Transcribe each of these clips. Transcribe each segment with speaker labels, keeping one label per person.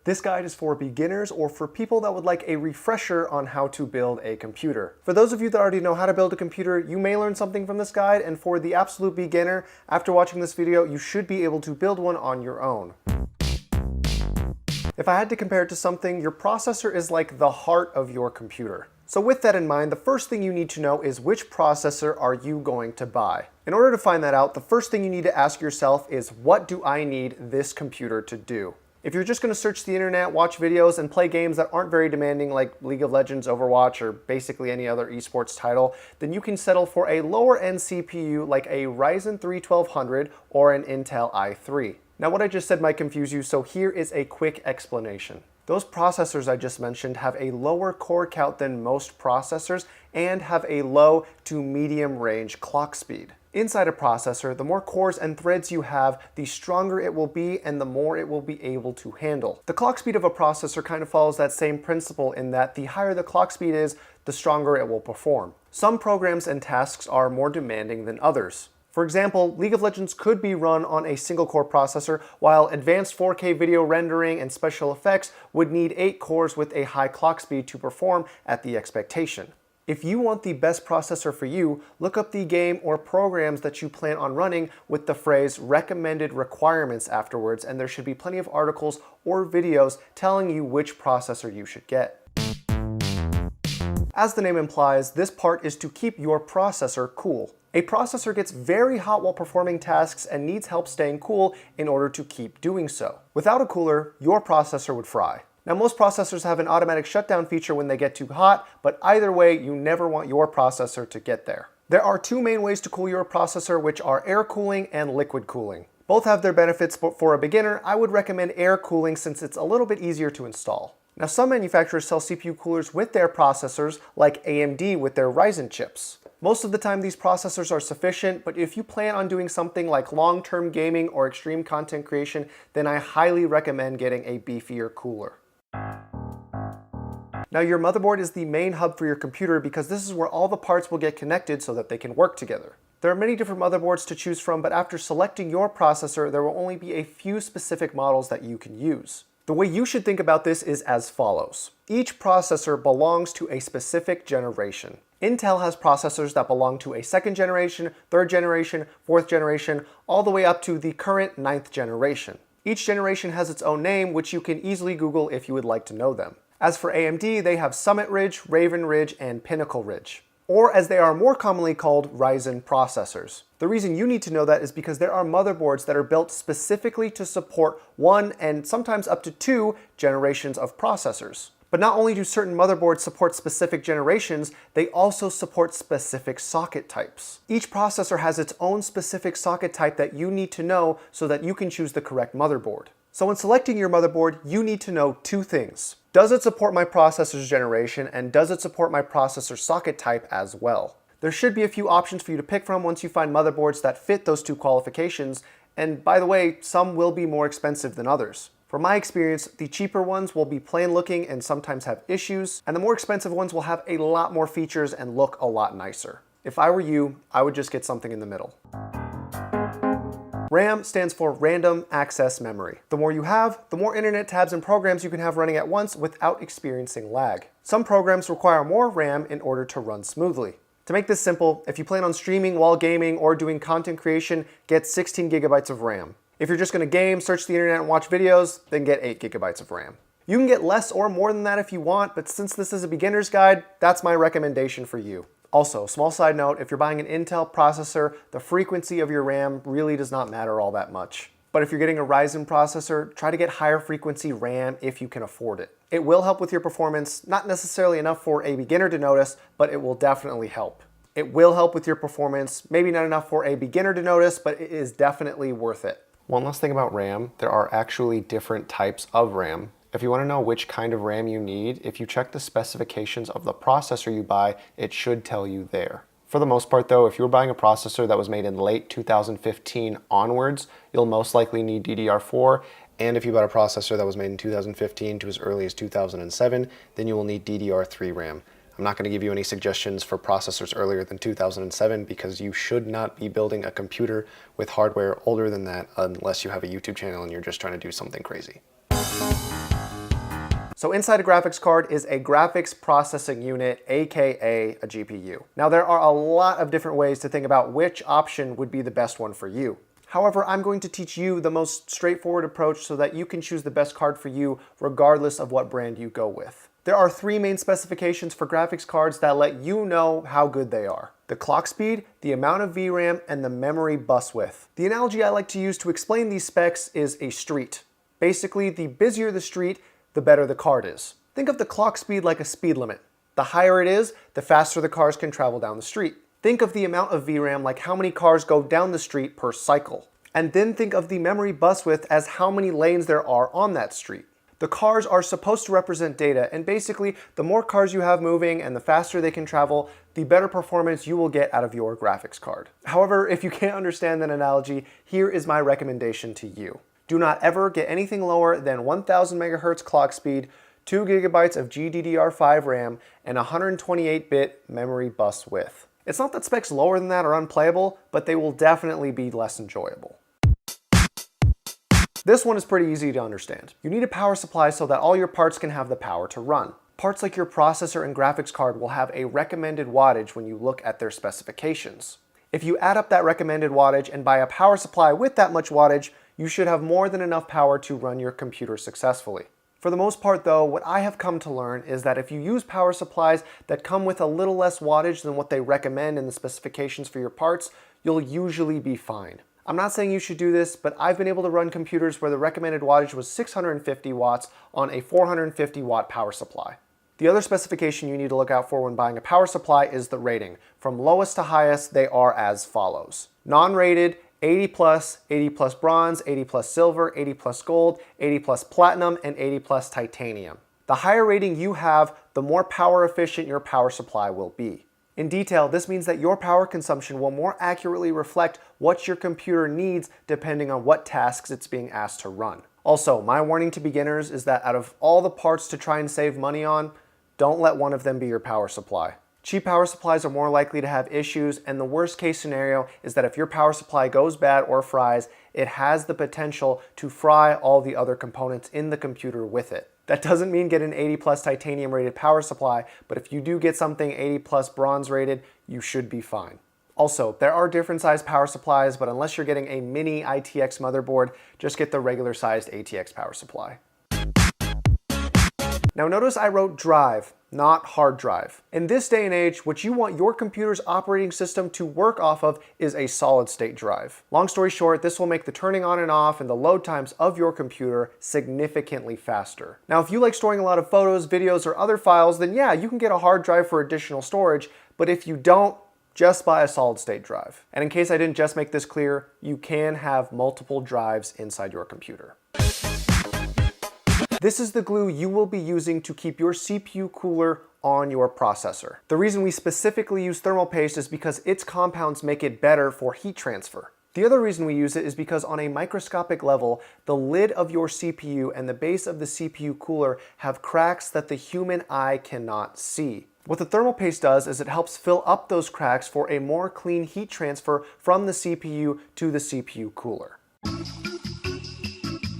Speaker 1: This guide is for beginners or for people that would like a refresher on how to build a computer. For those of you that already know how to build a computer, you may learn something from this guide, and for the absolute beginner, after watching this video, you should be able to build one on your own. If I had to compare it to something, your processor is like the heart of your computer. So with that in mind, the first thing you need to know is which processor are you going to buy? In order to find that out, the first thing you need to ask yourself is, what do I need this computer to do? If you're just going to search the internet, watch videos, and play games that aren't very demanding like League of Legends, Overwatch, or basically any other esports title, then you can settle for a lower-end CPU like a Ryzen 3 1200 or an Intel i3. Now what I just said might confuse you, so here is a quick explanation. Those processors I just mentioned have a lower core count than most processors and have a low to medium range clock speed. Inside a processor, the more cores and threads you have, the stronger it will be and the more it will be able to handle. The clock speed of a processor kind of follows that same principle in that the higher the clock speed is, the stronger it will perform. Some programs and tasks are more demanding than others. For example, League of Legends could be run on a single-core processor, while advanced 4K video rendering and special effects would need 8 cores with a high clock speed to perform at the expectation. If you want the best processor for you, look up the game or programs that you plan on running with the phrase recommended requirements afterwards, and there should be plenty of articles or videos telling you which processor you should get. As the name implies, this part is to keep your processor cool. A processor gets very hot while performing tasks and needs help staying cool in order to keep doing so. Without a cooler, your processor would fry. Now, most processors have an automatic shutdown feature when they get too hot, but either way, you never want your processor to get there. There are two main ways to cool your processor, which are air cooling and liquid cooling. Both have their benefits, but for a beginner, I would recommend air cooling since it's a little bit easier to install. Now, some manufacturers sell CPU coolers with their processors, like AMD with their Ryzen chips. Most of the time, these processors are sufficient, but if you plan on doing something like long-term gaming or extreme content creation, then I highly recommend getting a beefier cooler. Now, your motherboard is the main hub for your computer because this is where all the parts will get connected so that they can work together. There are many different motherboards to choose from, but after selecting your processor, there will only be a few specific models that you can use. The way you should think about this is as follows. Each processor belongs to a specific generation. Intel has processors that belong to a 2nd generation, 3rd generation, 4th generation, all the way up to the current 9th generation. Each generation has its own name, which you can easily Google if you would like to know them. As for AMD, they have Summit Ridge, Raven Ridge, and Pinnacle Ridge, or as they are more commonly called, Ryzen processors. The reason you need to know that is because there are motherboards that are built specifically to support 1 and sometimes up to 2 generations of processors. But not only do certain motherboards support specific generations, they also support specific socket types. Each processor has its own specific socket type that you need to know so that you can choose the correct motherboard. So when selecting your motherboard, you need to know two things. Does it support my processor's generation, and does it support my processor socket type as well? There should be a few options for you to pick from once you find motherboards that fit those two qualifications, and by the way, some will be more expensive than others. From my experience, the cheaper ones will be plain looking and sometimes have issues, and the more expensive ones will have a lot more features and look a lot nicer. If I were you, I would just get something in the middle. RAM stands for Random Access Memory. The more you have, the more internet tabs and programs you can have running at once without experiencing lag. Some programs require more RAM in order to run smoothly. To make this simple, if you plan on streaming while gaming or doing content creation, get 16 gigabytes of RAM. If you're just going to game, search the internet, and watch videos, then get 8 gigabytes of RAM. You can get less or more than that if you want, but since this is a beginner's guide, that's my recommendation for you. Also, small side note, if you're buying an Intel processor, the frequency of your RAM really does not matter all that much. But if you're getting a Ryzen processor, try to get higher frequency RAM if you can afford it. It will help with your performance, not necessarily enough for a beginner to notice, but it will definitely help. It will help with your performance, maybe not enough for a beginner to notice, but it is definitely worth it. One last thing about RAM, there are actually different types of RAM. If you want to know which kind of RAM you need, if you check the specifications of the processor you buy, it should tell you there. For the most part though, if you were buying a processor that was made in late 2015 onwards, you'll most likely need DDR4, and if you bought a processor that was made in 2015 to as early as 2007, then you will need DDR3 RAM. I'm not going to give you any suggestions for processors earlier than 2007 because you should not be building a computer with hardware older than that unless you have a YouTube channel and you're just trying to do something crazy. So inside a graphics card is a graphics processing unit, aka a GPU. Now there are a lot of different ways to think about which option would be the best one for you. However, I'm going to teach you the most straightforward approach so that you can choose the best card for you regardless of what brand you go with. There are three main specifications for graphics cards that let you know how good they are: the clock speed, the amount of VRAM, and the memory bus width. The analogy I like to use to explain these specs is a street. Basically, the busier the street, the better the card is. Think of the clock speed like a speed limit. The higher it is, the faster the cars can travel down the street. Think of the amount of VRAM like how many cars go down the street per cycle. And then think of the memory bus width as how many lanes there are on that street. The cars are supposed to represent data, and basically the more cars you have moving and the faster they can travel, the better performance you will get out of your graphics card. However, if you can't understand that analogy, here is my recommendation to you. Do not ever get anything lower than 1000 megahertz clock speed, 2 gigabytes of GDDR4 RAM, and 128-bit memory bus width. It's not that specs lower than that are unplayable, but they will definitely be less enjoyable. This one is pretty easy to understand. You need a power supply so that all your parts can have the power to run. Parts like your processor and graphics card will have a recommended wattage when you look at their specifications. If you add up that recommended wattage and buy a power supply with that much wattage, you should have more than enough power to run your computer successfully. For the most part though, what I have come to learn is that if you use power supplies that come with a little less wattage than what they recommend in the specifications for your parts, you'll usually be fine. I'm not saying you should do this, but I've been able to run computers where the recommended wattage was 650 watts on a 450 watt power supply. The other specification you need to look out for when buying a power supply is the rating. From lowest to highest, they are as follows. Non-rated, 80 plus, 80 plus bronze, 80 plus silver, 80 plus gold, 80 plus platinum, and 80 plus titanium. The higher rating you have, the more power efficient your power supply will be. In detail, this means that your power consumption will more accurately reflect what your computer needs depending on what tasks it's being asked to run. Also, my warning to beginners is that out of all the parts to try and save money on, don't let one of them be your power supply. Cheap power supplies are more likely to have issues, and the worst case scenario is that if your power supply goes bad or fries, it has the potential to fry all the other components in the computer with it. That doesn't mean get an 80 plus titanium rated power supply, but if you do get something 80 plus bronze rated, you should be fine. Also, there are different sized power supplies, but unless you're getting a mini ITX motherboard, just get the regular sized ATX power supply. Now notice I wrote drive, not hard drive. In this day and age, what you want your computer's operating system to work off of is a solid state drive. Long story short, this will make the turning on and off and the load times of your computer significantly faster. Now, if you like storing a lot of photos, videos, or other files, then yeah, you can get a hard drive for additional storage, but if you don't, just buy a solid state drive. And in case I didn't just make this clear, you can have multiple drives inside your computer. This is the glue you will be using to keep your CPU cooler on your processor. The reason we specifically use thermal paste is because its compounds make it better for heat transfer. The other reason we use it is because on a microscopic level, the lid of your CPU and the base of the CPU cooler have cracks that the human eye cannot see. What the thermal paste does is it helps fill up those cracks for a more clean heat transfer from the CPU to the CPU cooler.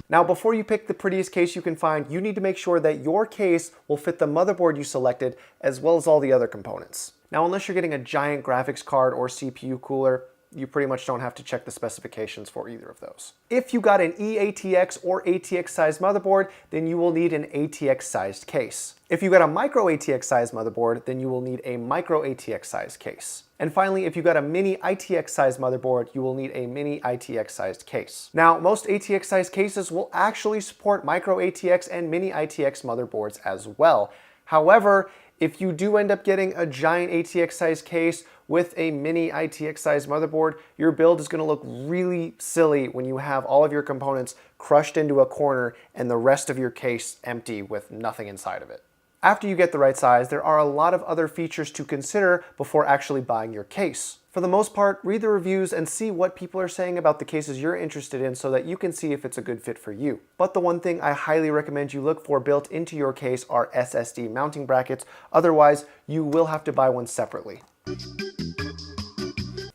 Speaker 1: Now, before you pick the prettiest case you can find, you need to make sure that your case will fit the motherboard you selected as well as all the other components. Now, unless you're getting a giant graphics card or CPU cooler, you pretty much don't have to check the specifications for either of those. If you got an eATX or ATX sized motherboard, then you will need an ATX sized case. If you got a micro ATX sized motherboard, then you will need a micro ATX sized case. And finally, if you got a mini ITX sized motherboard, you will need a mini ITX sized case. Now, most ATX sized cases will actually support micro ATX and mini ITX motherboards as well. However, if you do end up getting a giant ATX sized case with a mini ITX sized motherboard, your build is going to look really silly when you have all of your components crushed into a corner and the rest of your case empty with nothing inside of it. After you get the right size, there are a lot of other features to consider before actually buying your case. For the most part, read the reviews and see what people are saying about the cases you're interested in so that you can see if it's a good fit for you. But the one thing I highly recommend you look for built into your case are SSD mounting brackets. Otherwise, you will have to buy one separately.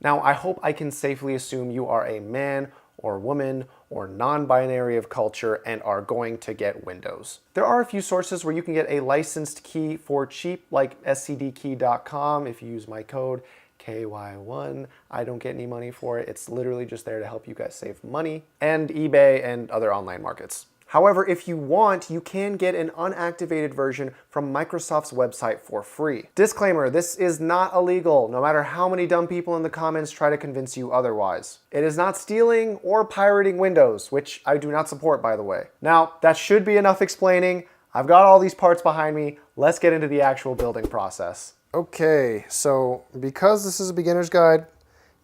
Speaker 1: Now, I hope I can safely assume you are a man or woman or non-binary of culture and are going to get Windows. There are a few sources where you can get a licensed key for cheap, like scdkey.com. If you use my code KY1, I don't get any money for it. It's literally just there to help you guys save money, and eBay and other online markets. However, if you want, you can get an unactivated version from Microsoft's website for free. Disclaimer, this is not illegal, no matter how many dumb people in the comments try to convince you otherwise. It is not stealing or pirating Windows, which I do not support, by the way. Now, that should be enough explaining. I've got all these parts behind me. Let's get into the actual building process. Okay, so because this is a beginner's guide,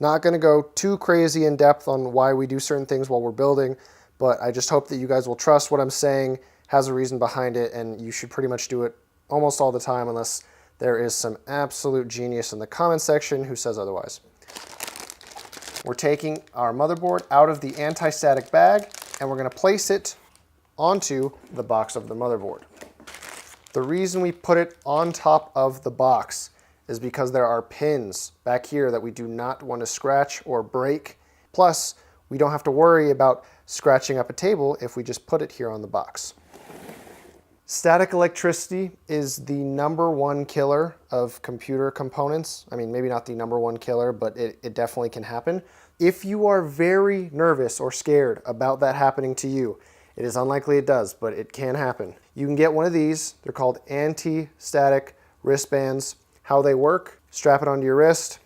Speaker 1: not gonna go too crazy in depth on why we do certain things while we're building, but I just hope that you guys will trust what I'm saying, has a reason behind it, and you should pretty much do it almost all the time unless there is some absolute genius in the comment section who says otherwise. We're taking our motherboard out of the anti-static bag and we're gonna place it onto the box of the motherboard. The reason we put it on top of the box is because there are pins back here that we do not want to scratch or break. Plus, we don't have to worry about scratching up a table if we just put it here on the box. Static electricity is the #1 killer of computer components. I mean, maybe not the #1 killer, but it definitely can happen. If you are very nervous or scared about that happening to you, it is unlikely it does, but it can happen. You can get one of these. They're called anti-static wristbands. How they work: strap it onto your wrist,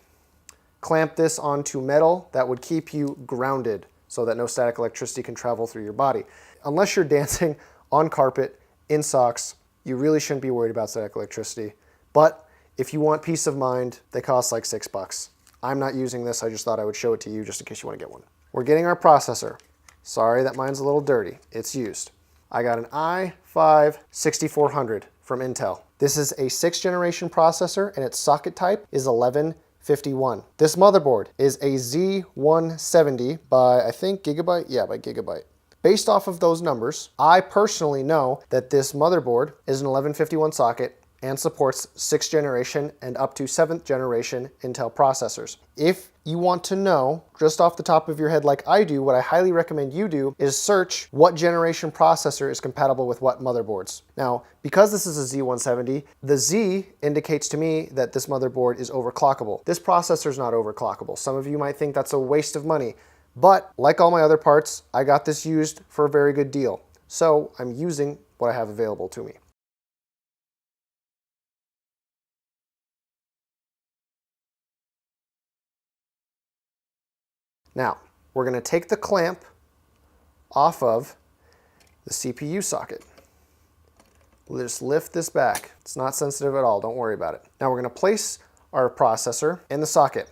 Speaker 1: clamp this onto metal that would keep you grounded so that no static electricity can travel through your body. Unless you're dancing on carpet in socks, you really shouldn't be worried about static electricity. But if you want peace of mind, they cost like $6. I'm not using this, I just thought I would show it to you just in case you want to get one. We're getting our processor. Sorry that mine's a little dirty, it's used. I got an i5-6400 from Intel. This is a 6th generation processor and its socket type is 1151. This motherboard is a Z170 by, I think, Gigabyte? Yeah, by Gigabyte. Based off of those numbers, I personally know that this motherboard is an 1151 socket and supports 6th generation and up to 7th generation Intel processors. If you want to know, just off the top of your head like I do, what I highly recommend you do is search what generation processor is compatible with what motherboards. Now, because this is a Z170, the Z indicates to me that this motherboard is overclockable. This processor is not overclockable. Some of you might think that's a waste of money, but like all my other parts, I got this used for a very good deal. So I'm using what I have available to me. Now, we're going to take the clamp off of the CPU socket. We'll just lift this back. It's not sensitive at all, don't worry about it. Now we're going to place our processor in the socket.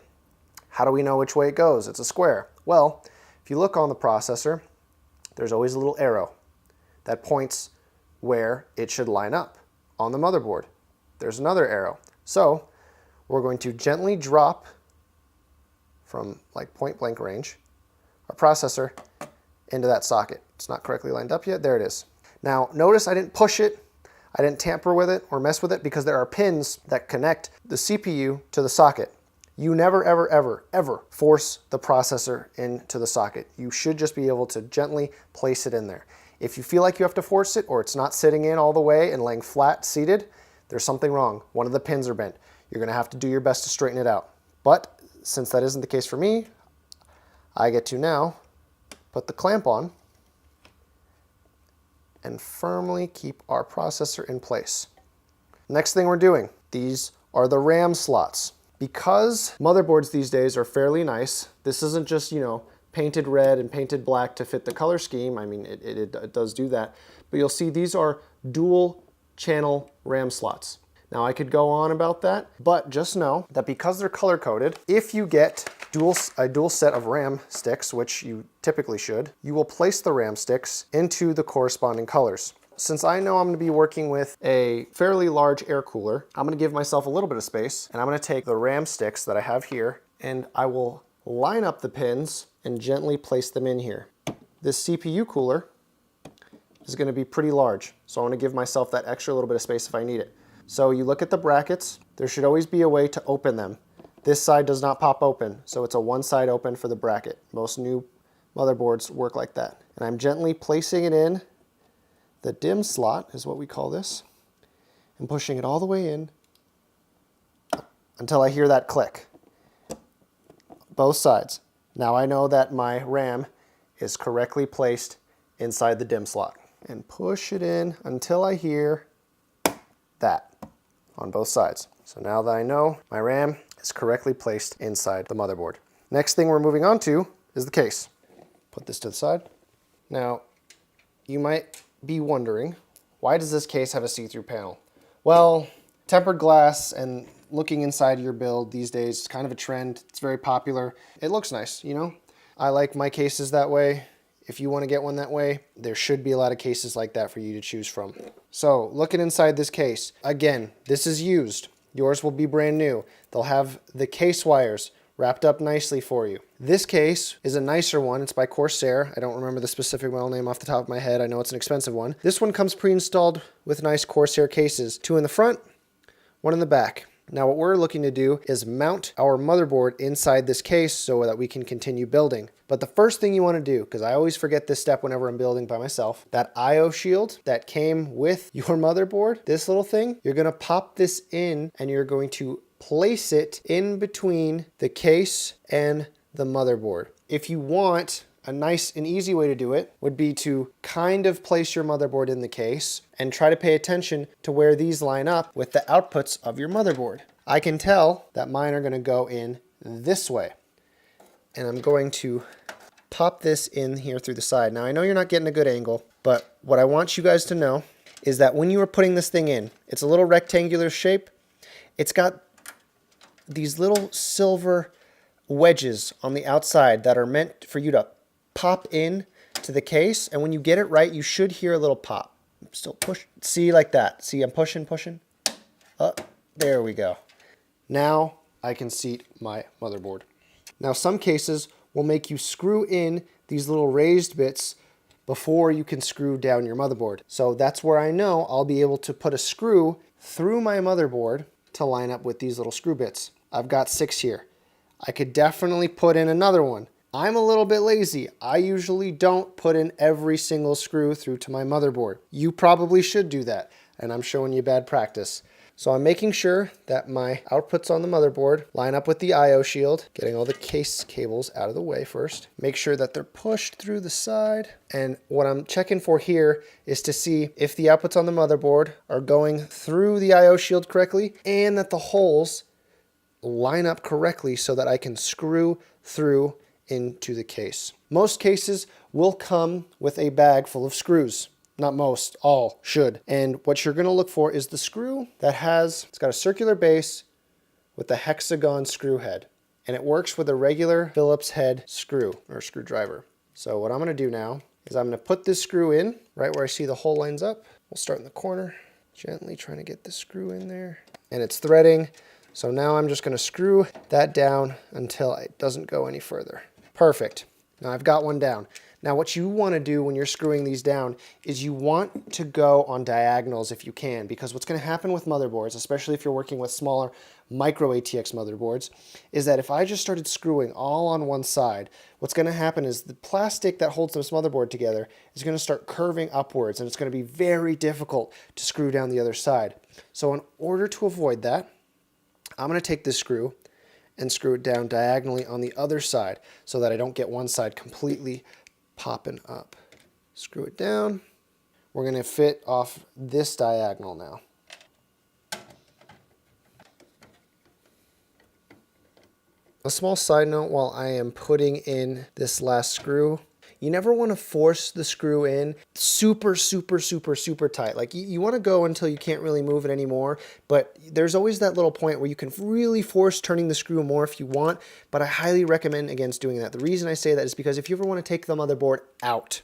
Speaker 1: How do we know which way it goes? It's a square. Well, if you look on the processor, there's always a little arrow that points where it should line up. On the motherboard, there's another arrow. So we're going to gently drop from like point blank range our processor into that socket. It's not correctly lined up yet. There it is. Now notice I didn't push it, I didn't tamper with it or mess with it because there are pins that connect the CPU to the socket. You never, ever, ever, ever force the processor into the socket. You should just be able to gently place it in there. If you feel like you have to force it or it's not sitting in all the way and laying flat seated, there's something wrong. One of the pins are bent. You're gonna have to do your best to straighten it out. But since that isn't the case for me, I get to now put the clamp on and firmly keep our processor in place. Next thing we're doing, these are the RAM slots. Because motherboards these days are fairly nice, this isn't just, you know, painted red and painted black to fit the color scheme. I mean, it does do that. But you'll see these are dual channel RAM slots. Now I could go on about that, but just know that because they're color coded, if you get a dual set of RAM sticks, which you typically should, you will place the RAM sticks into the corresponding colors. Since I know I'm going to be working with a fairly large air cooler, I'm going to give myself a little bit of space, and I'm going to take the RAM sticks that I have here, and I will line up the pins and gently place them in here. This CPU cooler is going to be pretty large, so I want to give myself that extra little bit of space if I need it. So you look at the brackets, there should always be a way to open them. This side does not pop open, so it's a one side open for the bracket. Most new motherboards work like that. And I'm gently placing it in the DIMM slot, is what we call this, and pushing it all the way in until I hear that click. Both sides. Now I know that my RAM is correctly placed inside the DIMM slot. And push it in until I hear that on both sides. So now that I know my RAM is correctly placed inside the motherboard. Next thing we're moving on to is the case. Put this to the side. Now, you might be wondering, why does this case have a see-through panel? Well, tempered glass and looking inside your build these days is kind of a trend. It's very popular. It looks nice, you know? I like my cases that way. If you want to get one that way, there should be a lot of cases like that for you to choose from. So, looking inside this case, again, this is used. Yours will be brand new. They'll have the case wires wrapped up nicely for you. This case is a nicer one. It's by Corsair. I don't remember the specific model name off the top of my head. I know it's an expensive one. This one comes pre-installed with nice Corsair cases. 2 in the front, 1 in the back. Now what we're looking to do is mount our motherboard inside this case so that we can continue building. But the first thing you want to do, because I always forget this step whenever I'm building by myself, that I/O shield that came with your motherboard, this little thing, you're going to pop this in and you're going to place it in between the case and the motherboard. If you want, a nice and easy way to do it would be to kind of place your motherboard in the case and try to pay attention to where these line up with the outputs of your motherboard. I can tell that mine are going to go in this way. And I'm going to pop this in here through the side. Now I know you're not getting a good angle, but what I want you guys to know is that when you are putting this thing in, it's a little rectangular shape. It's got these little silver wedges on the outside that are meant for you to pop in to the case, and when you get it right, you should hear a little pop. Still push. See, like that. See, I'm pushing. There we go. Now I can seat my motherboard. Now some cases will make you screw in these little raised bits before you can screw down your motherboard. So that's where I know I'll be able to put a screw through my motherboard to line up with these little screw bits. I've got 6 here. I could definitely put in another one. I'm a little bit lazy. I usually don't put in every single screw through to my motherboard. You probably should do that, and I'm showing you bad practice. So I'm making sure that my outputs on the motherboard line up with the I/O shield, getting all the case cables out of the way first. Make sure that they're pushed through the side. And what I'm checking for here is to see if the outputs on the motherboard are going through the I/O shield correctly and that the holes line up correctly so that I can screw through into the case. Most cases will come with a bag full of screws. Not most, all should. And what you're going to look for is the screw that it's got a circular base with a hexagon screw head. And it works with a regular Phillips head screw or screwdriver. So what I'm going to do now is I'm going to put this screw in right where I see the hole lines up. We'll start in the corner, gently trying to get the screw in there. And it's threading. So now I'm just going to screw that down until it doesn't go any further. Perfect. Now I've got one down. Now what you want to do when you're screwing these down is you want to go on diagonals if you can, because what's going to happen with motherboards, especially if you're working with smaller micro ATX motherboards, is that if I just started screwing all on one side, what's going to happen is the plastic that holds this motherboard together is going to start curving upwards, and it's going to be very difficult to screw down the other side. So in order to avoid that, I'm going to take this screw and screw it down diagonally on the other side so that I don't get one side completely popping up. Screw it down. We're going to fit off this diagonal now. A small side note while I am putting in this last screw, you never want to force the screw in super tight. Like you want to go until you can't really move it anymore, but there's always that little point where you can really force turning the screw more if you want, but I highly recommend against doing that. The reason I say that is because if you ever want to take the motherboard out,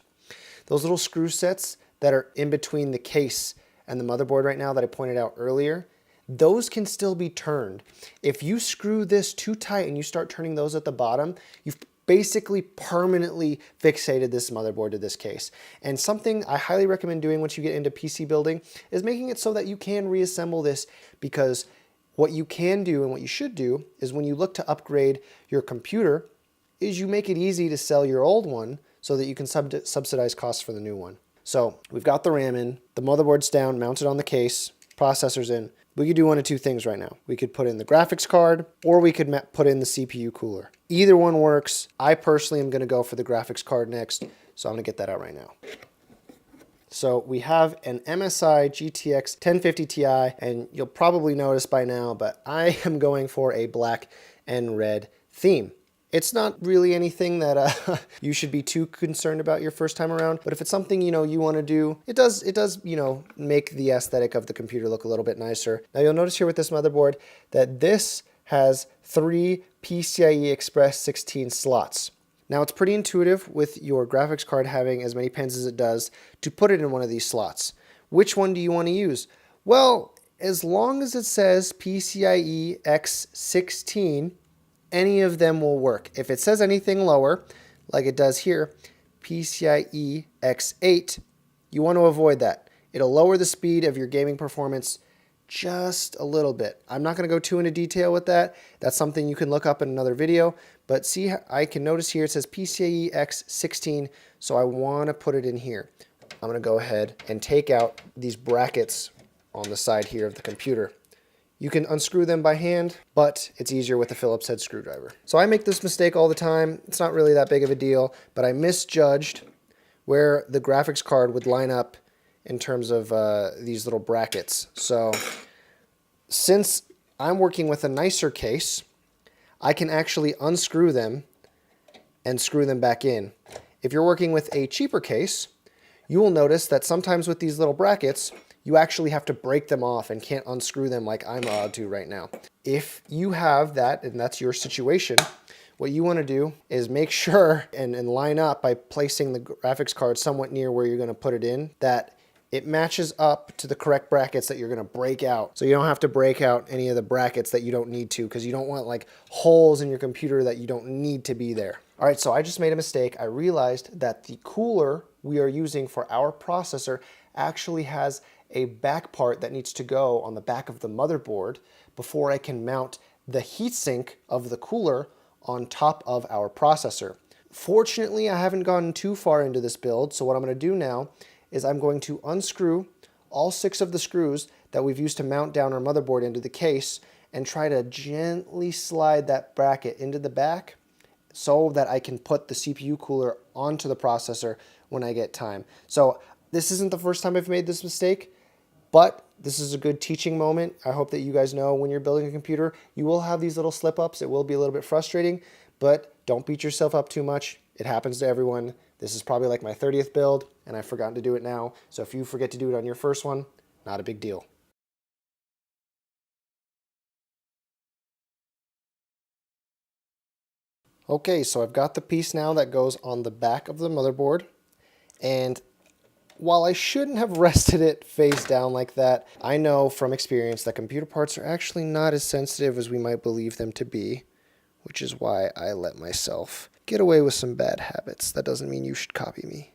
Speaker 1: those little screw sets that are in between the case and the motherboard right now that I pointed out earlier, those can still be turned. If you screw this too tight and you start turning those at the bottom, you've basically permanently fixated this motherboard to this case. And something I highly recommend doing once you get into PC building is making it so that you can reassemble this, because what you can do and what you should do is when you look to upgrade your computer, is you make it easy to sell your old one so that you can subsidize costs for the new one. So we've got the RAM in, the motherboard's down, mounted on the case, processor's in. We could do one of two things right now. We could put in the graphics card, or we could put in the CPU cooler. Either one works. I personally am going to go for the graphics card next, so I'm going to get that out right now. So we have an MSI GTX 1050 Ti, and you'll probably notice by now, but I am going for a black and red theme. It's not really anything that you should be too concerned about your first time around, but if it's something, you want to do, it does, make the aesthetic of the computer look a little bit nicer. Now you'll notice here with this motherboard that this has 3 PCIe Express 16 slots. Now it's pretty intuitive with your graphics card having as many pins as it does to put it in one of these slots. Which one do you want to use? Well, as long as it says PCIe X16, any of them will work. If it says anything lower, like it does here, PCIe X8, you want to avoid that. It'll lower the speed of your gaming performance just a little bit. I'm not going to go too into detail with that. That's something you can look up in another video. But see, I can notice here it says PCIe X16, so I want to put it in here. I'm going to go ahead and take out these brackets on the side here of the computer. You can unscrew them by hand, but it's easier with a Phillips head screwdriver. So I make this mistake all the time. It's not really that big of a deal, but I misjudged where the graphics card would line up in terms of these little brackets. So since I'm working with a nicer case, I can actually unscrew them and screw them back in. If you're working with a cheaper case, you will notice that sometimes with these little brackets, you actually have to break them off and can't unscrew them like I'm allowed to right now. If you have that, and that's your situation, what you want to do is make sure and line up by placing the graphics card somewhat near where you're going to put it in, that it matches up to the correct brackets that you're going to break out. So you don't have to break out any of the brackets that you don't need to, because you don't want like holes in your computer that you don't need to be there. All right, so I just made a mistake. I realized that the cooler we are using for our processor actually has a back part that needs to go on the back of the motherboard before I can mount the heatsink of the cooler on top of our processor. Fortunately, I haven't gone too far into this build, so what I'm going to do now is I'm going to unscrew all 6 of the screws that we've used to mount down our motherboard into the case and try to gently slide that bracket into the back so that I can put the CPU cooler onto the processor when I get time. So this isn't the first time I've made this mistake, but this is a good teaching moment. I hope that you guys know when you're building a computer, you will have these little slip-ups. It will be a little bit frustrating, but don't beat yourself up too much. It happens to everyone. This is probably like my 30th build, and I've forgotten to do it now. So if you forget to do it on your first one, not a big deal. Okay, so I've got the piece now that goes on the back of the motherboard, and while I shouldn't have rested it face down like that, I know from experience that computer parts are actually not as sensitive as we might believe them to be, which is why I let myself get away with some bad habits. That doesn't mean you should copy me.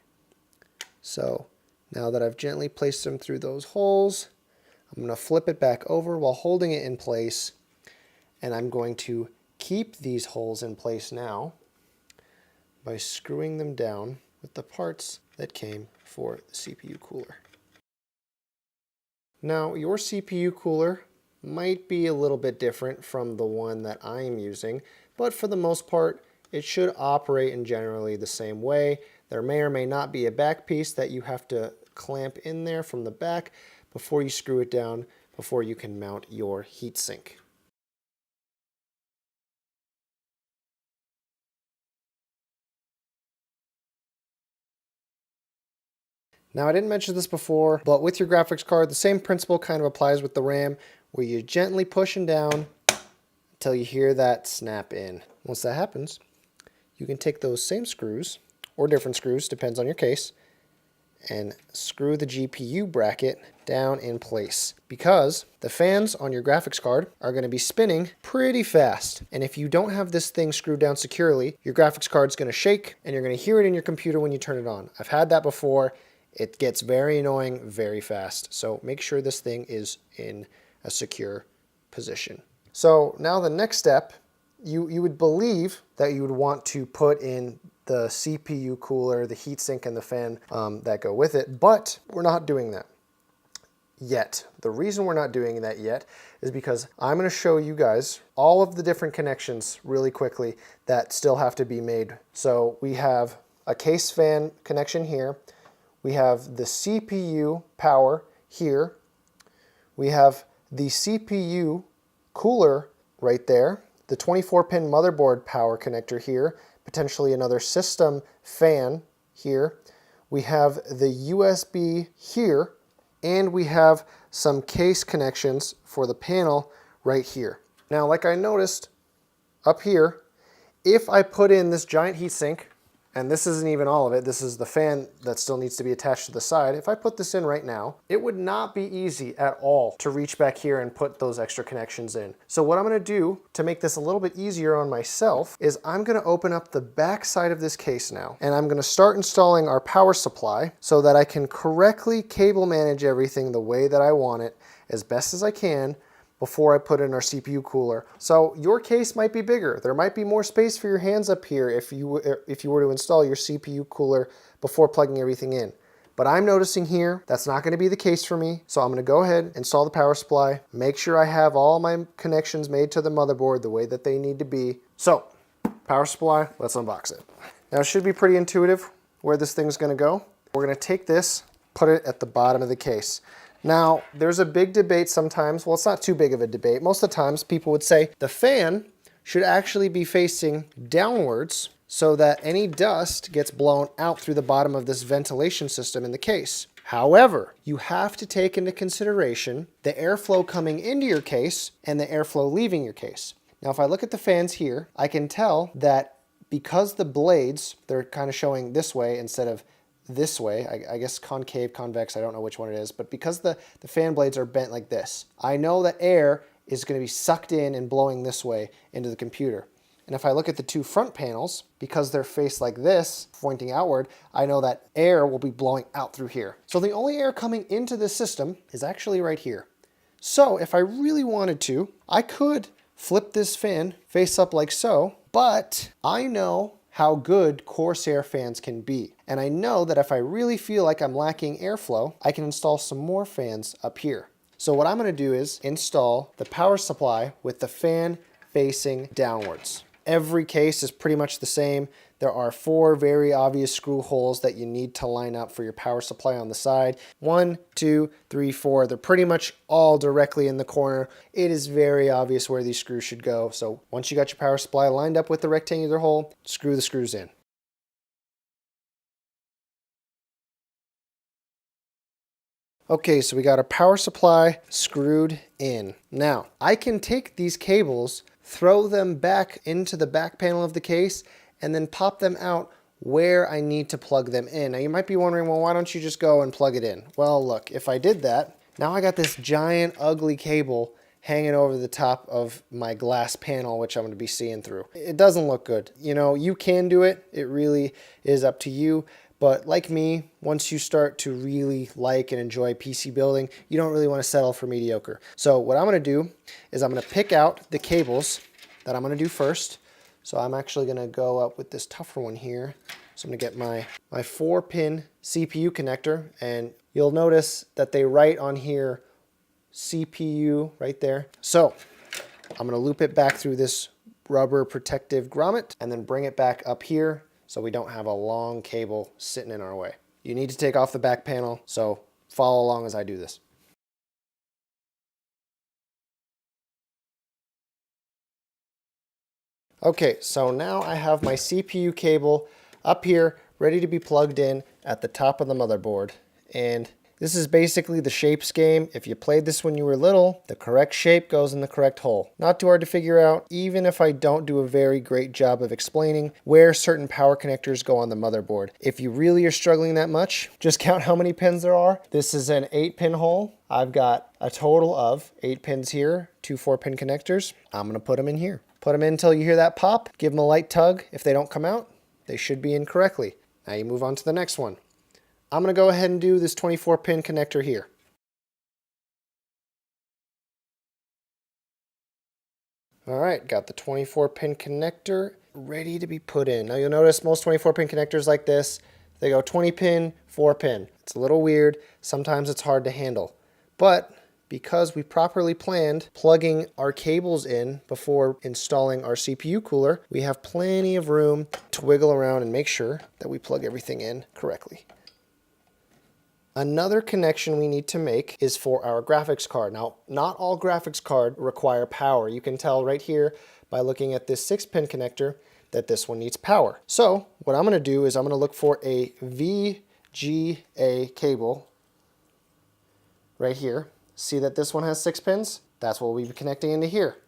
Speaker 1: So now that I've gently placed them through those holes, I'm going to flip it back over while holding it in place, and I'm going to keep these holes in place now by screwing them down with the parts that came for the CPU cooler. Now, your CPU cooler might be a little bit different from the one that I'm using, but for the most part, it should operate in generally the same way. There may or may not be a back piece that you have to clamp in there from the back before you screw it down, before you can mount your heatsink. Now, I didn't mention this before, but with your graphics card, the same principle kind of applies with the RAM, where you're gently pushing down until you hear that snap in. Once that happens, you can take those same screws, or different screws, depends on your case, and screw the GPU bracket down in place, because the fans on your graphics card are going to be spinning pretty fast. And if you don't have this thing screwed down securely, your graphics card's going to shake, and you're going to hear it in your computer when you turn it on. I've had that before. It gets very annoying very fast. So make sure this thing is in a secure position. So now the next step you would believe that you would want to put in the CPU cooler, the heatsink, and the fan that go with it, but we're not doing that yet. The reason we're not doing that yet is because I'm going to show you guys all of the different connections really quickly that still have to be made. So we have a case fan connection here. We have the CPU power here. We have the CPU cooler right there, the 24-pin motherboard power connector here, potentially another system fan here. We have the USB here, and we have some case connections for the panel right here. Now, like I noticed up here, if I put in this giant heatsink, and this isn't even all of it, this is the fan that still needs to be attached to the side. If I put this in right now, it would not be easy at all to reach back here and put those extra connections in. So what I'm gonna do to make this a little bit easier on myself is I'm gonna open up the back side of this case now, and I'm gonna start installing our power supply so that I can correctly cable manage everything the way that I want it as best as I can before I put in our CPU cooler. So your case might be bigger. There might be more space for your hands up here if you were to install your CPU cooler before plugging everything in. But I'm noticing here that's not going to be the case for me. So I'm going to go ahead, install the power supply, make sure I have all my connections made to the motherboard the way that they need to be. So power supply, let's unbox it. Now it should be pretty intuitive where this thing's going to go. We're going to take this, put it at the bottom of the case. Now, there's a big debate sometimes, well, it's not too big of a debate. Most of the times people would say the fan should actually be facing downwards so that any dust gets blown out through the bottom of this ventilation system in the case. However, you have to take into consideration the airflow coming into your case and the airflow leaving your case. Now, if I look at the fans here, I can tell that because the blades, they're kind of showing this way instead of this way, I guess concave, convex, I don't know which one it is, but because the fan blades are bent like this, I know that air is going to be sucked in and blowing this way into the computer. And if I look at the two front panels, because they're faced like this, pointing outward, I know that air will be blowing out through here. So the only air coming into this system is actually right here. So if I really wanted to, I could flip this fan face up like so, but I know how good Corsair fans can be. And I know that if I really feel like I'm lacking airflow, I can install some more fans up here. So what I'm gonna do is install the power supply with the fan facing downwards. Every case is pretty much the same. There are 4 very obvious screw holes that you need to line up for your power supply on the side. 1, 2, 3, 4. They're pretty much all directly in the corner. It is very obvious where these screws should go. So once you got your power supply lined up with the rectangular hole, screw the screws in. Okay, so we got our power supply screwed in. Now, I can take these cables, throw them back into the back panel of the case, and then pop them out where I need to plug them in. Now you might be wondering, well, why don't you just go and plug it in? Well, look, if I did that, now I got this giant ugly cable hanging over the top of my glass panel, which I'm going to be seeing through. It doesn't look good. You know, you can do it. It really is up to you. But like me, once you start to really like and enjoy PC building, you don't really want to settle for mediocre. So what I'm going to do is I'm going to pick out the cables that I'm going to do first. So I'm actually going to go up with this tougher one here. So I'm going to get my 4-pin CPU connector, and you'll notice that they write on here CPU right there. So I'm going to loop it back through this rubber protective grommet and then bring it back up here so we don't have a long cable sitting in our way. You need to take off the back panel, so follow along as I do this. Okay, so now I have my CPU cable up here ready to be plugged in at the top of the motherboard. And this is basically the shapes game. If you played this when you were little, the correct shape goes in the correct hole. Not too hard to figure out, even if I don't do a very great job of explaining where certain power connectors go on the motherboard. If you really are struggling that much, just count how many pins there are. This is an 8-pin hole. I've got a total of 8 pins here, 2 4-pin connectors. I'm gonna put them in here. Put them in until you hear that pop. Give them a light tug. If they don't come out, they should be in correctly. Now you move on to the next one. I'm going to go ahead and do this 24-pin connector here. All right, got the 24-pin connector ready to be put in. Now you'll notice most 24-pin connectors like this, they go 20-pin, 4-pin. It's a little weird. Sometimes it's hard to handle. But because we properly planned plugging our cables in before installing our CPU cooler, we have plenty of room to wiggle around and make sure that we plug everything in correctly. Another connection we need to make is for our graphics card. Now, not all graphics cards require power. You can tell right here by looking at this 6-pin connector that this one needs power. So what I'm going to do is I'm going to look for a VGA cable right here. See that this one has 6 pins? That's what we'll be connecting into here.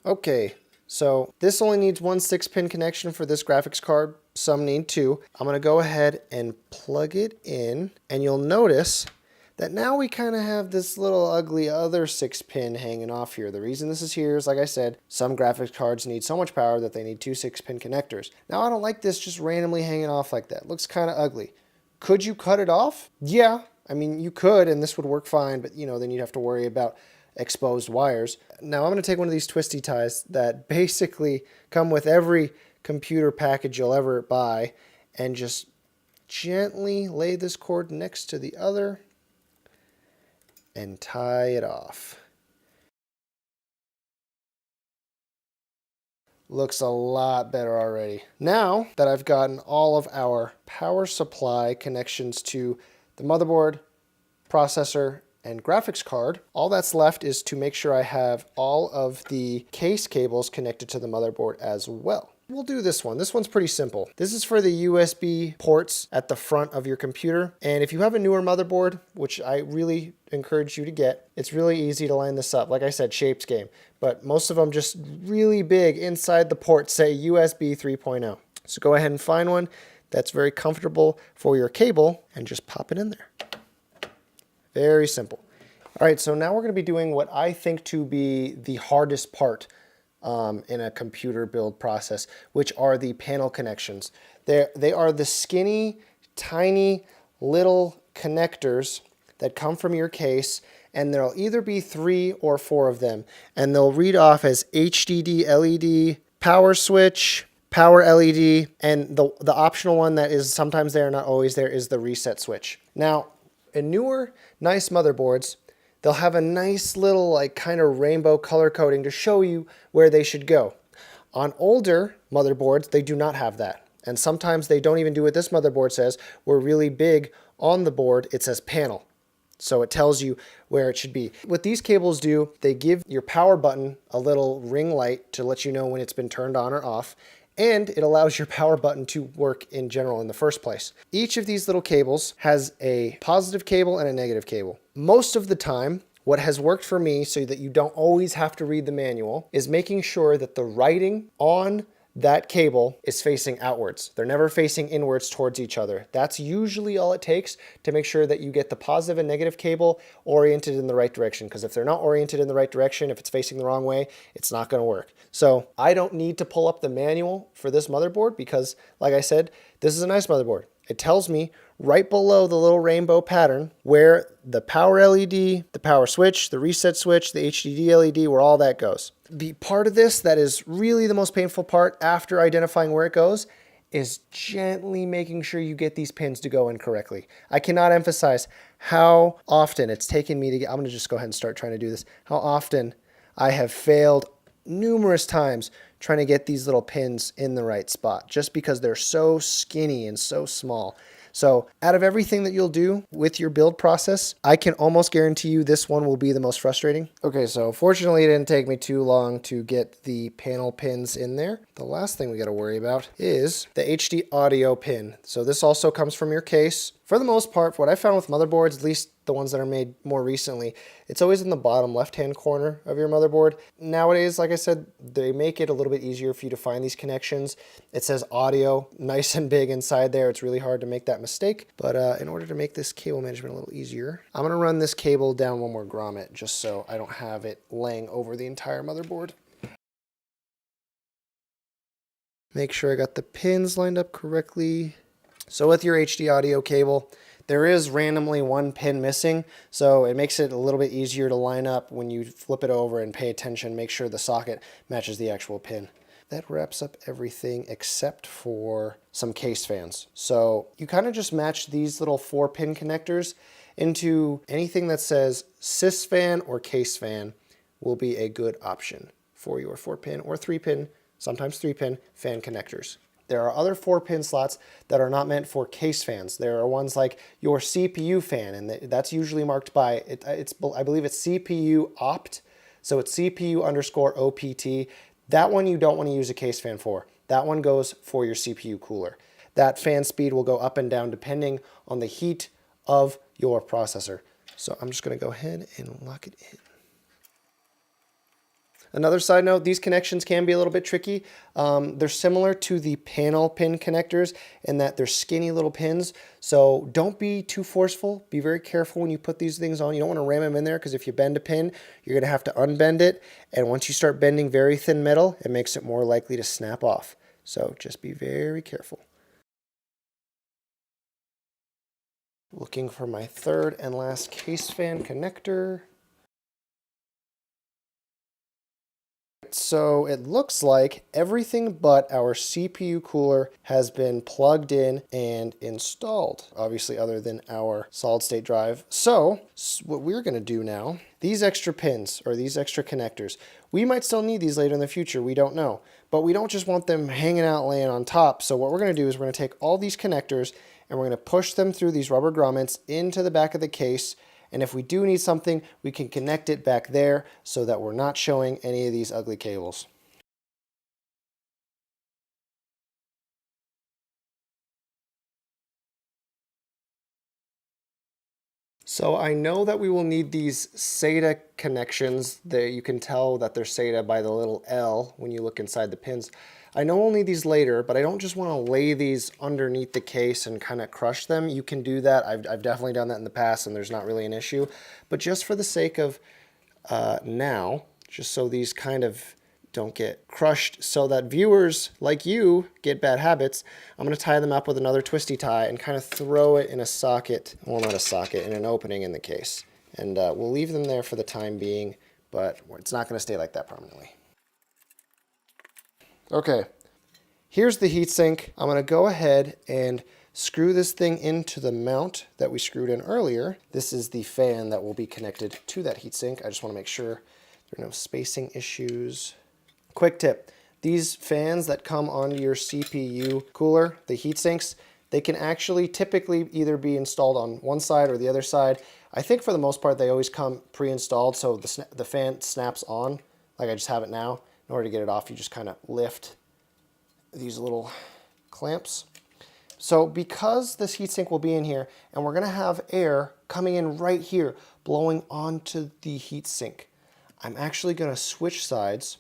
Speaker 1: Okay, so this only needs one 6-pin connection for this graphics card. Some need 2. I'm going to go ahead and plug it in, and you'll notice that now we kind of have this little ugly other 6-pin hanging off here. The reason this is here is, like I said, some graphics cards need so much power that they need 2 6-pin connectors. Now I don't like this just randomly hanging off like that. It looks kind of ugly. Could you cut it off? Yeah, I mean you could, and this would work fine, but you know, then you'd have to worry about exposed wires. Now I'm going to take one of these twisty ties that basically come with every computer package you'll ever buy and just gently lay this cord next to the other and tie it off. Looks a lot better already. Now that I've gotten all of our power supply connections to the motherboard, processor, and graphics card, all that's left is to make sure I have all of the case cables connected to the motherboard as well. We'll do this one. This one's pretty simple. This is for the USB ports at the front of your computer. And if you have a newer motherboard, which I really encourage you to get, it's really easy to line this up. Like I said, shapes game. But most of them just really big inside the port say USB 3.0. So go ahead and find one that's very comfortable for your cable and just pop it in there. Very simple. All right, so now we're going to be doing what I think to be the hardest part in a computer build process, which are the panel connections. They are the skinny, tiny little connectors that come from your case, and there'll either be 3 or 4 of them, and they'll read off as HDD LED, power switch, power LED, and the optional one that is sometimes there, not always there, is the reset switch. Now, in newer, nice motherboards, they'll have a nice little like kind of rainbow color coding to show you where they should go. On older motherboards, they do not have that. And sometimes they don't even do what this motherboard says, where really big on the board, it says panel. So it tells you where it should be. What these cables do, they give your power button a little ring light to let you know when it's been turned on or off. And it allows your power button to work in general in the first place. Each of these little cables has a positive cable and a negative cable. Most of the time, what has worked for me so that you don't always have to read the manual is making sure that the writing on that cable is facing outwards. They're never facing inwards towards each other. That's usually all it takes to make sure that you get the positive and negative cable oriented in the right direction. Because if they're not oriented in the right direction, if it's facing the wrong way, it's not going to work. So I don't need to pull up the manual for this motherboard because, like I said, this is a nice motherboard. It tells me right below the little rainbow pattern where the power LED, the power switch, the reset switch, the HDD LED, where all that goes. The part of this that is really the most painful part after identifying where it goes is gently making sure you get these pins to go in correctly. I cannot emphasize how often it's taken me to get, I'm going to just go ahead and start trying to do this, how often I have failed numerous times trying to get these little pins in the right spot just because they're so skinny and so small. So out of everything that you'll do with your build process, I can almost guarantee you this one will be the most frustrating. Okay, so fortunately it didn't take me too long to get the panel pins in there. The last thing we got to worry about is the HD audio pin. So this also comes from your case. For the most part, what I found with motherboards, at least the ones that are made more recently, it's always in the bottom left-hand corner of your motherboard. Nowadays, like I said, they make it a little bit easier for you to find these connections. It says audio nice and big inside there. It's really hard to make that mistake. But in order to make this cable management a little easier, I'm going to run this cable down one more grommet just so I don't have it laying over the entire motherboard. Make sure I got the pins lined up correctly. So with your HD audio cable, There is randomly one pin missing, so it makes it a little bit easier to line up when you flip it over and pay attention, make sure the socket matches the actual pin. That wraps up everything except for some case fans. So you kind of just match these little 4-pin connectors into anything that says sys fan or case fan will be a good option for your 4-pin or 3-pin, sometimes 3-pin fan connectors. There are other 4-pin slots that are not meant for case fans. There are ones like your CPU fan, and that's usually marked by, I believe it's CPU opt, so it's CPU underscore OPT. That one you don't want to use a case fan for. That one goes for your CPU cooler. That fan speed will go up and down depending on the heat of your processor. So I'm just going to go ahead and lock it in. Another side note, these connections can be a little bit tricky. They're similar to the panel pin connectors in that they're skinny little pins. So don't be too forceful. Be very careful when you put these things on. You don't want to ram them in there because if you bend a pin, you're going to have to unbend it. And once you start bending very thin metal, it makes it more likely to snap off. So just be very careful. Looking for my third and last case fan connector. So it looks like everything but our CPU cooler has been plugged in and installed, obviously other than our solid state drive. So what we're going to do now, these extra pins or these extra connectors, we might still need these later in the future. We don't know, but we don't just want them hanging out laying on top. So what we're going to do is we're going to take all these connectors and we're going to push them through these rubber grommets into the back of the case. And if we do need something, we can connect it back there so that we're not showing any of these ugly cables. So I know that we will need these SATA connections. You can tell that they're SATA by the little L when you look inside the pins. I know we'll need these later, but I don't just want to lay these underneath the case and kind of crush them. You can do that. I've definitely done that in the past and there's not really an issue. But just for the sake of now, just so these kind of don't get crushed so that viewers like you get bad habits, I'm going to tie them up with another twisty tie and kind of throw it in a socket, well not a socket, in an opening in the case. And we'll leave them there for the time being, but it's not going to stay like that permanently. Okay, here's the heatsink. I'm going to go ahead and screw this thing into the mount that we screwed in earlier. This is the fan that will be connected to that heatsink. I just want to make sure there are no spacing issues. Quick tip, these fans that come onto your CPU cooler, the heatsinks, they can actually typically either be installed on one side or the other side. I think for the most part they always come pre-installed, so the fan snaps on, like I just have it now. In order to get it off, you just kind of lift these little clamps. So because this heatsink will be in here, and we're going to have air coming in right here, blowing onto the heatsink, I'm actually going to switch sides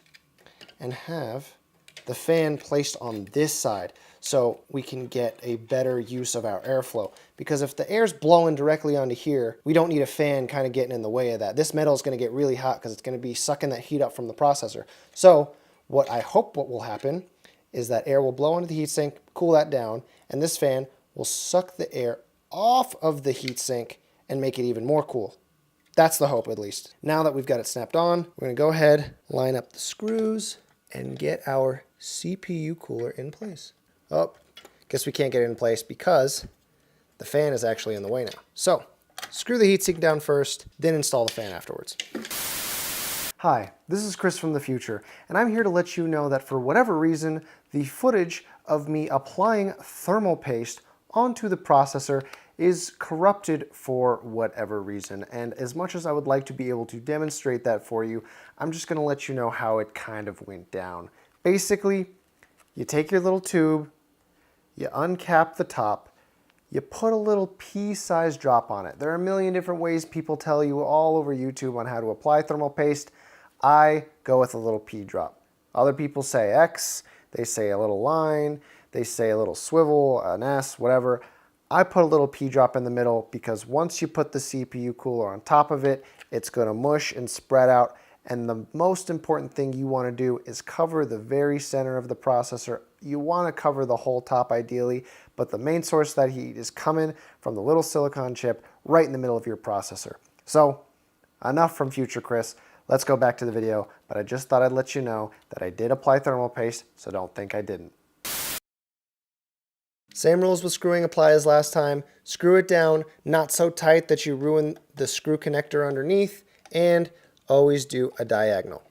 Speaker 1: and have the fan placed on this side so we can get a better use of our airflow. Because if the air's blowing directly onto here, we don't need a fan kind of getting in the way of that. This metal is going to get really hot because it's going to be sucking that heat up from the processor. So what I hope what will happen is that air will blow onto the heatsink, cool that down, and this fan will suck the air off of the heatsink and make it even more cool. That's the hope, at least. Now that we've got it snapped on, we're going to go ahead, line up the screws, and get our CPU cooler in place. Oh, guess we can't get it in place because the fan is actually in the way now. So, screw the heatsink down first, then install the fan afterwards. Hi, this is Chris from the future, and I'm here to let you know that for whatever reason, the footage of me applying thermal paste onto the processor is corrupted for whatever reason. And as much as I would like to be able to demonstrate that for you, I'm just going to let you know how it kind of went down. Basically, you take your little tube, you uncap the top, you put a little pea-sized drop on it. There are a million different ways people tell you all over YouTube on how to apply thermal paste. I go with a little pea drop. Other people say X, they say a little line, they say a little swivel, an S, whatever. I put a little pea drop in the middle because once you put the CPU cooler on top of it, it's going to mush and spread out. And the most important thing you want to do is cover the very center of the processor You want to cover the whole top ideally, but the main source of that heat is coming from the little silicon chip right in the middle of your processor. So enough from Future Chris. Let's go back to the video, but I just thought I'd let you know that I did apply thermal paste, so don't think I didn't. Same rules with screwing apply as last time. Screw it down, not so tight that you ruin the screw connector underneath, and always do a diagonal.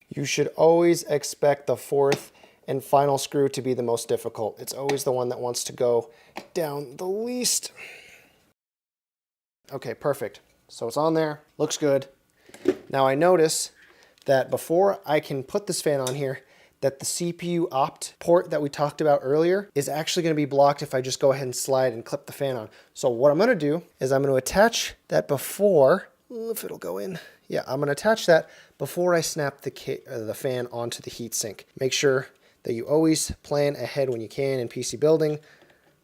Speaker 1: You should always expect the fourth and final screw to be the most difficult. It's always the one that wants to go down the least. Okay, perfect. So it's on there, looks good. Now I notice that before I can put this fan on here, that the CPU opt port that we talked about earlier is actually going to be blocked if I just go ahead and slide and clip the fan on. So what I'm going to do is I'm going to attach that before, if it'll go in. Yeah, I'm going to attach that before I snap the fan onto the heatsink. Make sure that you always plan ahead when you can in PC building,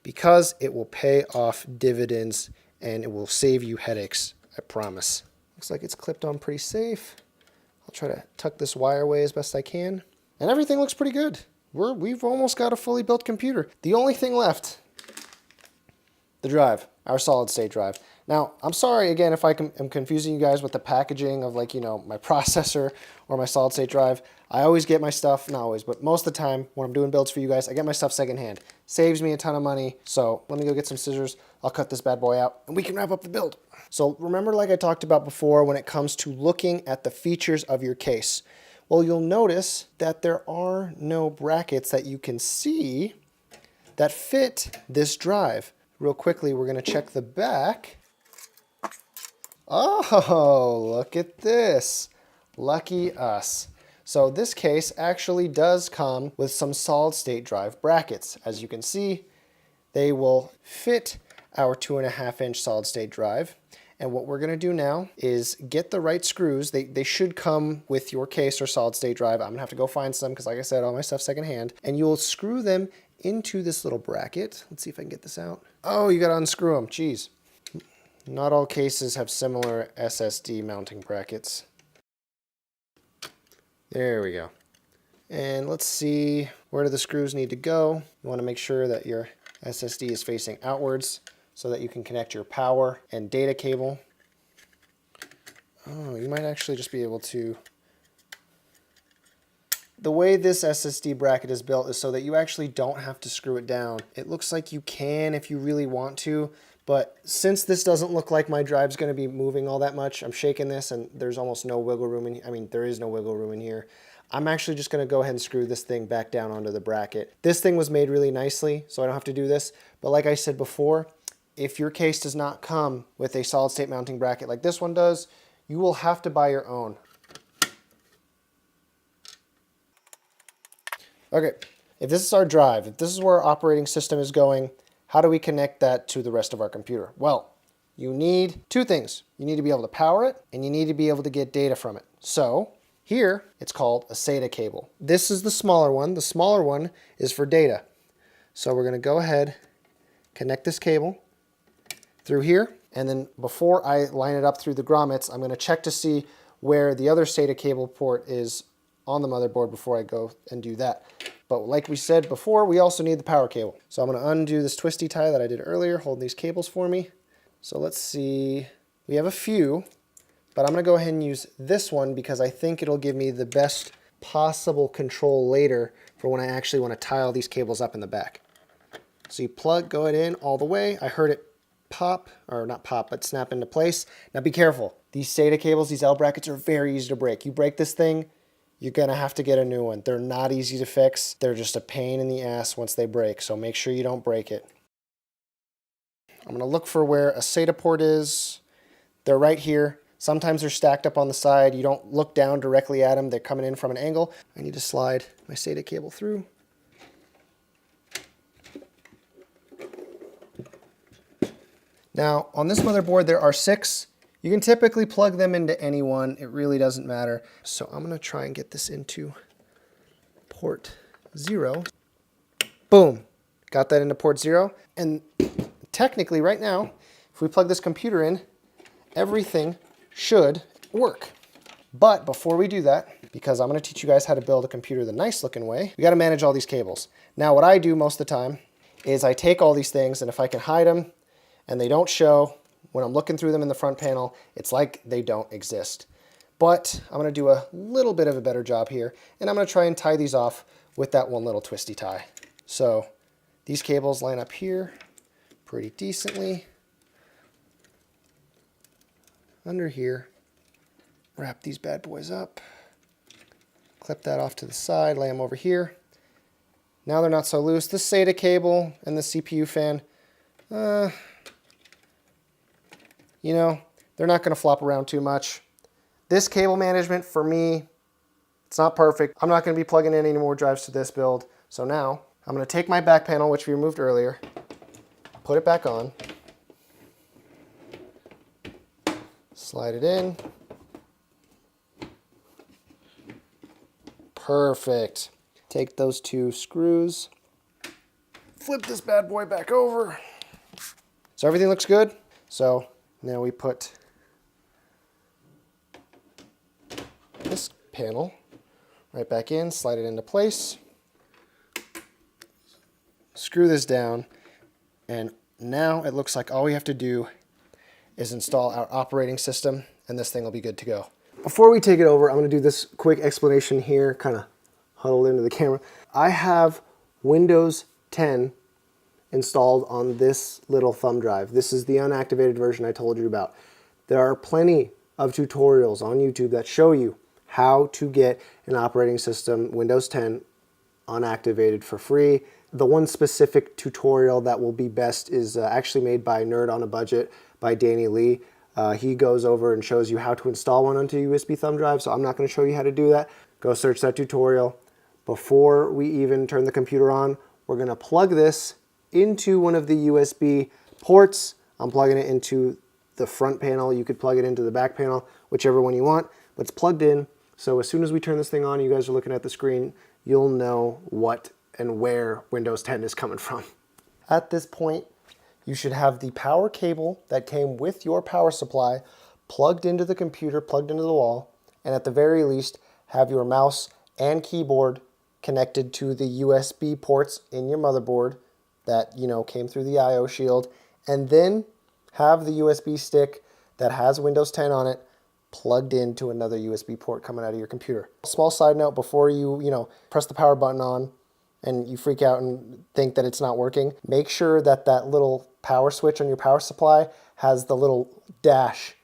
Speaker 1: because it will pay off dividends and it will save you headaches. I promise. Looks like it's clipped on pretty safe. I'll try to tuck this wire away as best I can. And everything looks pretty good. We've almost got a fully built computer. The only thing left, the drive, our solid state drive. Now, I'm sorry again if I'm confusing you guys with the packaging of, like, you know, my processor or my solid state drive. I always get my stuff, not always, but most of the time when I'm doing builds for you guys, I get my stuff secondhand. Saves me a ton of money. So let me go get some scissors. I'll cut this bad boy out and we can wrap up the build. So remember, like I talked about before, when it comes to looking at the features of your case, well, you'll notice that there are no brackets that you can see that fit this drive. Real quickly, we're going to check the back. Oh, look at this. Lucky us. So this case actually does come with some solid state drive brackets. As you can see, they will fit our 2.5-inch solid state drive. And what we're going to do now is get the right screws. They should come with your case or solid state drive. I'm going to have to go find some because, like I said, all my stuff's secondhand. And you'll screw them into this little bracket. Let's see if I can get this out. Oh, you got to unscrew them. Jeez. Not all cases have similar SSD mounting brackets. There we go. And let's see, where do the screws need to go? You want to make sure that your SSD is facing outwards so that you can connect your power and data cable. Oh, you might actually just be able to... The way this SSD bracket is built is so that you actually don't have to screw it down. It looks like you can if you really want to, but since this doesn't look like my drive's going to be moving all that much, I'm shaking this and there's almost no wiggle room in here. I mean, there is no wiggle room in here. I'm actually just going to go ahead and screw this thing back down onto the bracket. This thing was made really nicely, so I don't have to do this. But like I said before, if your case does not come with a solid state mounting bracket like this one does, you will have to buy your own. Okay, if this is our drive, if this is where our operating system is going, how do we connect that to the rest of our computer? Well, you need two things. You need to be able to power it, and you need to be able to get data from it. So here, it's called a SATA cable. This is the smaller one. The smaller one is for data. So we're going to go ahead, connect this cable through here, and then before I line it up through the grommets, I'm going to check to see where the other SATA cable port is on the motherboard before I go and do that. But like we said before, we also need the power cable. So I'm going to undo this twisty tie that I did earlier, hold these cables for me. So let's see, we have a few, but I'm going to go ahead and use this one because I think it'll give me the best possible control later for when I actually want to tie all these cables up in the back. So you plug, go it in all the way. I heard it pop, or not pop, but snap into place. Now be careful. These SATA cables, these L brackets are very easy to break. You break this thing, you're going to have to get a new one. They're not easy to fix. They're just a pain in the ass once they break, so make sure you don't break it. I'm going to look for where a SATA port is. They're right here. Sometimes they're stacked up on the side. You don't look down directly at them. They're coming in from an angle. I need to slide my SATA cable through. Now, on this motherboard, there are 6. You can typically plug them into any one. It really doesn't matter. So I'm going to try and get this into port 0. Boom. Got that into port 0. And technically, right now, if we plug this computer in, everything should work. But before we do that, because I'm going to teach you guys how to build a computer the nice looking way. We got to manage all these cables. Now what I do most of the time is I take all these things, and if I can hide them and they don't show when I'm looking through them in the front panel, it's like they don't exist. But I'm going to do a little bit of a better job here, and I'm going to try and tie these off with that one little twisty tie. So these cables line up here pretty decently. Under here, wrap these bad boys up, clip that off to the side, lay them over here. Now they're not so loose. The SATA cable and the CPU fan, you know, they're not going to flop around too much. This cable management, for me, it's not perfect. I'm not going to be plugging in any more drives to this build. So now I'm going to take my back panel, which we removed earlier, put it back on, slide it in. Perfect. Take those two screws, flip this bad boy back over. So everything looks good. So now we put this panel right back in, slide it into place, screw this down, and now it looks like all we have to do is install our operating system, and this thing will be good to go. Before we take it over, I'm going to do this quick explanation here, kind of huddled into the camera. I have Windows 10 installed on this little thumb drive. This is the unactivated version I told you about. There are plenty of tutorials on YouTube that show you how to get an operating system, Windows 10, unactivated for free. The one specific tutorial that will be best is actually made by Nerd on a Budget by Danny Lee. He goes over and shows you how to install one onto a USB thumb drive, so I'm not going to show you how to do that. Go search that tutorial. Before we even turn the computer on, we're going to plug this into one of the USB ports. I'm plugging it into the front panel. You could plug it into the back panel, whichever one you want, but it's plugged in. So as soon as we turn this thing on, you guys are looking at the screen, you'll know what and where Windows 10 is coming from. At this point, you should have the power cable that came with your power supply plugged into the computer, plugged into the wall, and at the very least, have your mouse and keyboard connected to the USB ports in your motherboard that, you know, came through the I/O shield, and then have the USB stick that has Windows 10 on it plugged into another USB port coming out of your computer. Small side note, before you press the power button on and you freak out and think that it's not working, make sure that that little power switch on your power supply has the little dash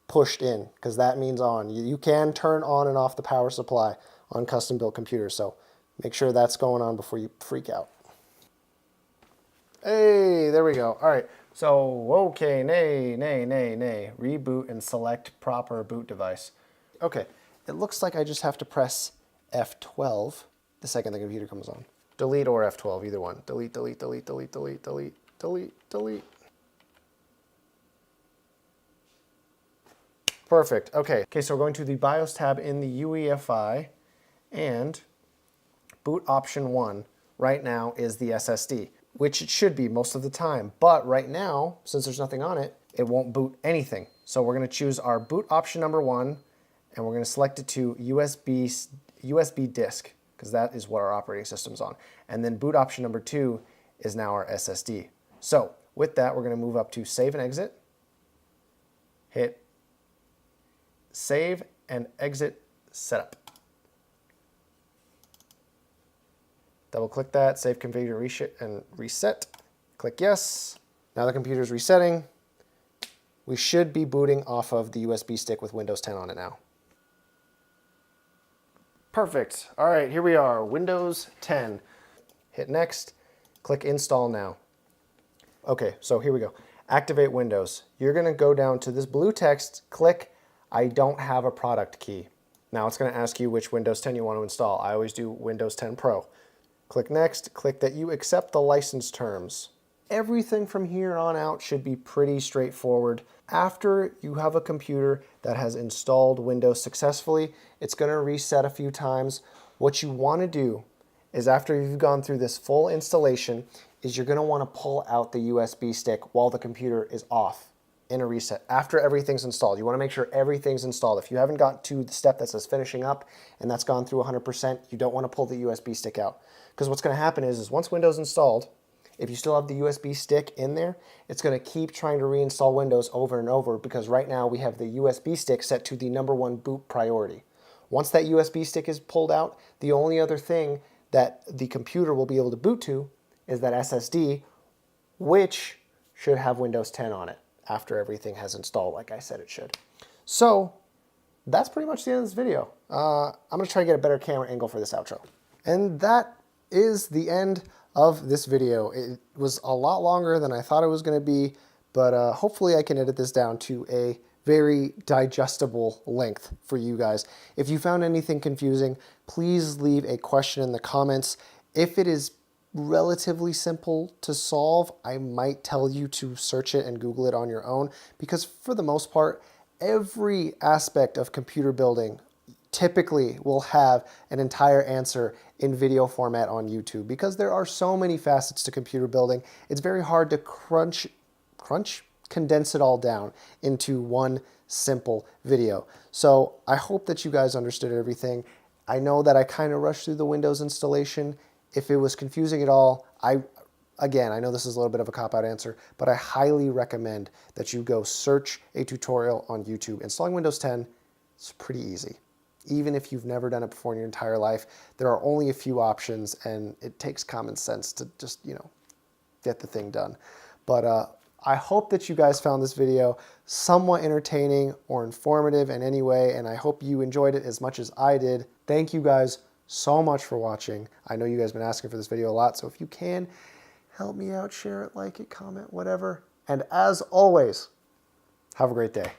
Speaker 1: pushed in, because that means on. You can turn on and off the power supply on custom built computers, so make sure that's going on before you freak out. Hey, there we go. All right, so okay, nay. Reboot and select proper boot device. Okay, it looks like I just have to press F12 the second the computer comes on. Delete or F12, either one. Delete. Perfect. Okay, so we're going to the BIOS tab in the UEFI, and boot option 1 right now is the SSD, which it should be most of the time. But right now, since there's nothing on it, it won't boot anything. So we're going to choose our boot option number 1, and we're going to select it to USB disk, because that is what our operating system's on. And then boot option number 2 is now our SSD. So with that, we're going to move up to save and exit. Hit save and exit setup. Double click that, save configure and reset. Click yes. Now the computer's resetting. We should be booting off of the USB stick with Windows 10 on it now. Perfect. All right, here we are, Windows 10. Hit next, click install now. Okay, so here we go. Activate Windows. You're gonna go down to this blue text, click I don't have a product key. Now it's gonna ask you which Windows 10 you want to install. I always do Windows 10 Pro. Click next, click that you accept the license terms. Everything from here on out should be pretty straightforward. After you have a computer that has installed Windows successfully, it's going to reset a few times. What you want to do is, after you've gone through this full installation, is you're going to want to pull out the USB stick while the computer is off in a reset after everything's installed. You want to make sure everything's installed. If you haven't got to the step that says finishing up and that's gone through 100%, you don't want to pull the USB stick out. Because what's going to happen is once Windows installed, if you still have the USB stick in there, it's going to keep trying to reinstall Windows over and over, because right now we have the USB stick set to the #1 boot priority. Once that USB stick is pulled out, the only other thing that the computer will be able to boot to is that SSD, which should have Windows 10 on it after everything has installed like I said it should. So that's pretty much the end of this video. I'm going to try to get a better camera angle for this outro. And that is the end of this video. It was a lot longer than I thought it was going to be, but hopefully I can edit this down to a very digestible length for you guys. If you found anything confusing, please leave a question in the comments. If it is relatively simple to solve, I might tell you to search it and Google it on your own, because for the most part, every aspect of computer building typically will have an entire answer in video format on YouTube, because there are so many facets to computer building. It's very hard to condense it all down into one simple video. So I hope that you guys understood everything. I know that I kind of rushed through the Windows installation. If it was confusing at all, again, I know this is a little bit of a cop-out answer, but I highly recommend that you go search a tutorial on YouTube. Installing Windows 10 is pretty easy. Even if you've never done it before in your entire life, there are only a few options, and it takes common sense to just, get the thing done. But I hope that you guys found this video somewhat entertaining or informative in any way, and I hope you enjoyed it as much as I did. Thank you guys so much for watching. I know you guys have been asking for this video a lot, so if you can, help me out, share it, like it, comment, whatever. And as always, have a great day.